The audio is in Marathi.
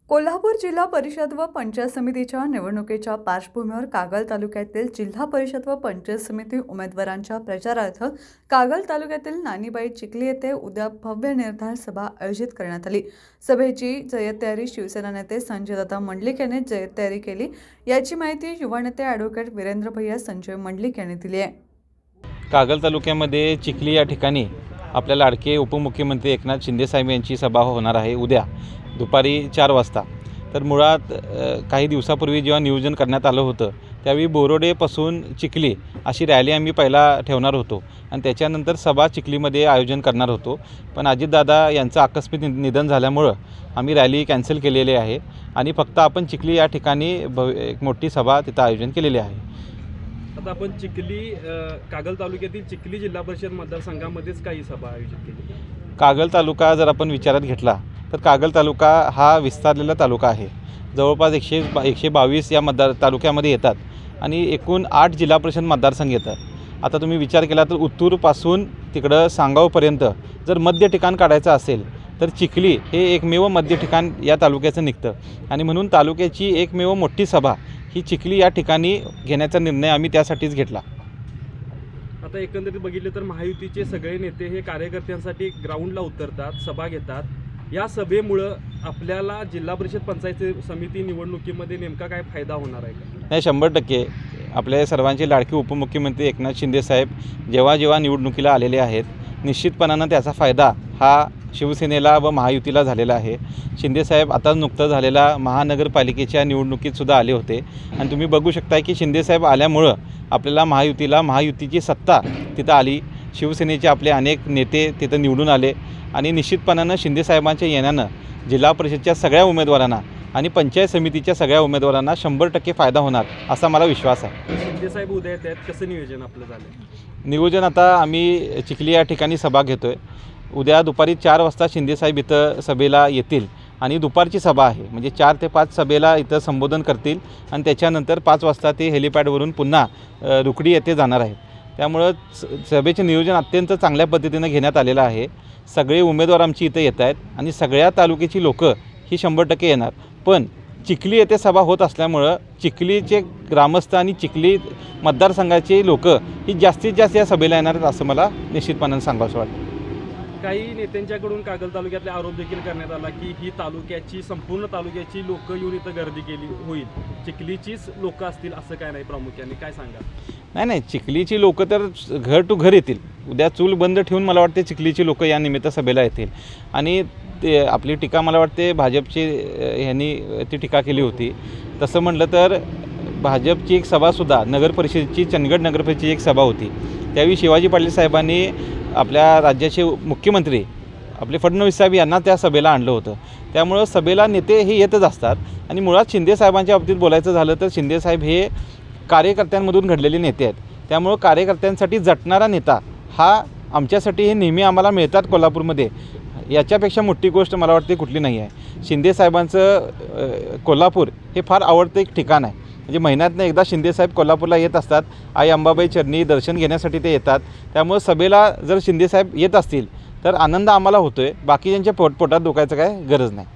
कोल्हापूर जिल्हा परिषद व पंचायत समितीच्या निवडणुकीच्या पार्श्वभूमीवर कागल तालुक्यातील जिल्हा परिषद व पंचायत समिती उमेदवारांच्या प्रचारार्थ कागल तालुक्यातील नानीबाई चिखली येथे उद्या भव्य निर्धार सभा आयोजित करण्यात आली। सभेची जय्यत शिवसेना नेते संजयदादा मंडलिक यांनी जय्यत केली। याची माहिती युवा नेते ॲडव्होकेट वीरेंद्र भैया संजय मंडलिक यांनी दिली आहे। कागल तालुक्यामध्ये चिखली या ठिकाणी आपल्या लाडके उपमुख्यमंत्री एकनाथ शिंदे साहेब यांची सभा होणार आहे उद्या दुपारी 4 वाजता। तर मुळात काही दिवसापूर्वी जेव्हा नियोजन करण्यात आलं होतं त्यावेळी बोरोडेपासून चिखली अशी रॅली आम्ही पहिला ठेवणार होतो आणि त्याच्यानंतर सभा चिखलीमध्ये आयोजन करणार होतो, पण अजितदादा यांचं आकस्मिक निधन झाल्यामुळं आम्ही रॅली कॅन्सल केलेली आहे आणि फक्त आपण चिखली या ठिकाणी एक मोठी सभा तिथं आयोजन केलेली आहे। आता आपण चिखली कागल तालुक्यातील चिखली जिल्हा परिषद मतदारसंघामध्येच काही सभा आयोजित केली। कागल तालुका जर आपण विचारात घेतला तर कागल तालुका हा विस्तारलेला तालुका आहे। जवळपास 122 या तालुक्यामध्ये येतात आणि एकूण 8 जिल्हा परिषद मतदारसंघ येतात। आता तुम्ही विचार केला तर उत्तूरपासून तिकडं सांगावपर्यंत जर मध्य ठिकाण काढायचं असेल तर चिखली हे एकमेव मध्य ठिकाण या तालुक्याचं निघतं आणि म्हणून तालुक्याची एकमेव मोठी सभा ही चिखली या ठिकाणी घेण्याचा निर्णय आम्ही त्यासाठीच घेतला। आता एकंदरीत बघितलं तर महायुतीचे सगळे नेते हे कार्यकर्त्यांसाठी ग्राउंडला उतरतात, सभा घेतात। या सभेमुळं आपल्याला जिल्हा परिषद पंचायत समिती निवडणुकीमध्ये नेमका काय फायदा होणार आहे का? नाही, 100% आपल्या सर्वांचे लाडके उपमुख्यमंत्री एकनाथ शिंदे साहेब जेव्हा निवडणुकीला आलेले आहेत, निश्चितपणानं त्याचा फायदा हा शिवसेनेला व महायुतीला झालेला आहे। शिंदेसाहेब आता नुकतं झालेला महानगरपालिकेच्या निवडणुकीतसुद्धा आले होते आणि तुम्ही बघू शकता की शिंदेसाहेब आल्यामुळं आपल्याला महायुतीची सत्ता तिथं आली। शिवसेनेचे आपले अनेक नेते तिथं निवडून आले आणि निश्चितपणानं शिंदेसाहेबांच्या येण्यानं जिल्हा परिषदच्या सगळ्या उमेदवारांना आणि पंचायत समितीच्या सगळ्या उमेदवारांना 100% फायदा होणार असा मला विश्वास आहे। शिंदेसाहेब उद्या येत आहेत, कसं नियोजन आपलं झालं? नियोजन आता आम्ही चिखली या ठिकाणी सभा घेतो आहे। उद्या दुपारी 4 वाजता शिंदेसाहेब इथं सभेला येतील आणि दुपारची सभा आहे, म्हणजे 4 ते 5 सभेला इथं संबोधन करतील आणि त्याच्यानंतर 5 वाजता ते हेलिपॅडवरून पुन्हा रुकडी येथे जाणार आहेत। त्यामुळं सभेचे नियोजन अत्यंत चांगल्या पद्धतीनं घेण्यात आलेलं आहे। सगळे उमेदवार आमची इथं येत आहेत आणि सगळ्या तालुक्याची लोकं ही 100% येणार, पण चिखली येथे सभा होत असल्यामुळं चिखलीचे ग्रामस्थ आणि चिखली मतदारसंघाचे लोकं ही जास्तीत जास्त या सभेला येणार आहेत असं मला निश्चितपणानं सांगावंसं वाटतं। काही नेत्यांच्याकडून कागल तालुक्यातले आरोप देखील करण्यात आला की ही संपूर्ण तालुक्याची लोकं येऊन इथं गर्दी केली होईल, चिखलीचीच लोकं असतील असं काय नाही, प्रामुख्याने काय सांगा? नाही, चिखलीची लोकं तर घर टू घर येतील। उद्या चूल बंद ठेवून मला वाटते चिखलीची लोकं या निमित्त सभेला येतील आणि ते आपली टीका मला वाटते भाजपची ह्यांनी ती टीका केली होती। तसं म्हटलं तर भाजपची एक सभासुद्धा नगरपरिषदेची चंदगड नगरपरिषदेची एक सभा होती, त्यावेळी शिवाजी पाटील साहेबांनी आपल्या राज्याचे मुख्यमंत्री आपले फडणवीस साहेब यांना त्या सभेला आणलं होतं। त्यामुळं सभेला नेते हे येतच असतात आणि मुळात शिंदेसाहेबांच्या बाबतीत बोलायचं झालं तर शिंदेसाहेब हे कार्यकर्त्यांमधून घडलेले नेते आहेत। त्यामुळं कार्यकर्त्यांसाठी झटणारा नेता हा आमच्यासाठी हे नेहमी आम्हाला मिळतात कोल्हापूरमध्ये, याच्यापेक्षा मोठी गोष्ट मला वाटते कुठली नाही आहे। शिंदेसाहेबांचं कोल्हापूर हे फार आवडतं एक ठिकाण आहे, म्हणजे महिन्यातनं एकदा शिंदेसाहेब कोल्हापूरला येत असतात। आई अंबाबाई चरणी दर्शन घेण्यासाठी ते येतात। त्यामुळे सभेला जर शिंदेसाहेब येत असतील तर आनंद आम्हाला होतो आहे, बाकीच्यांच्या पोटात दुखायचं काय गरज नाही।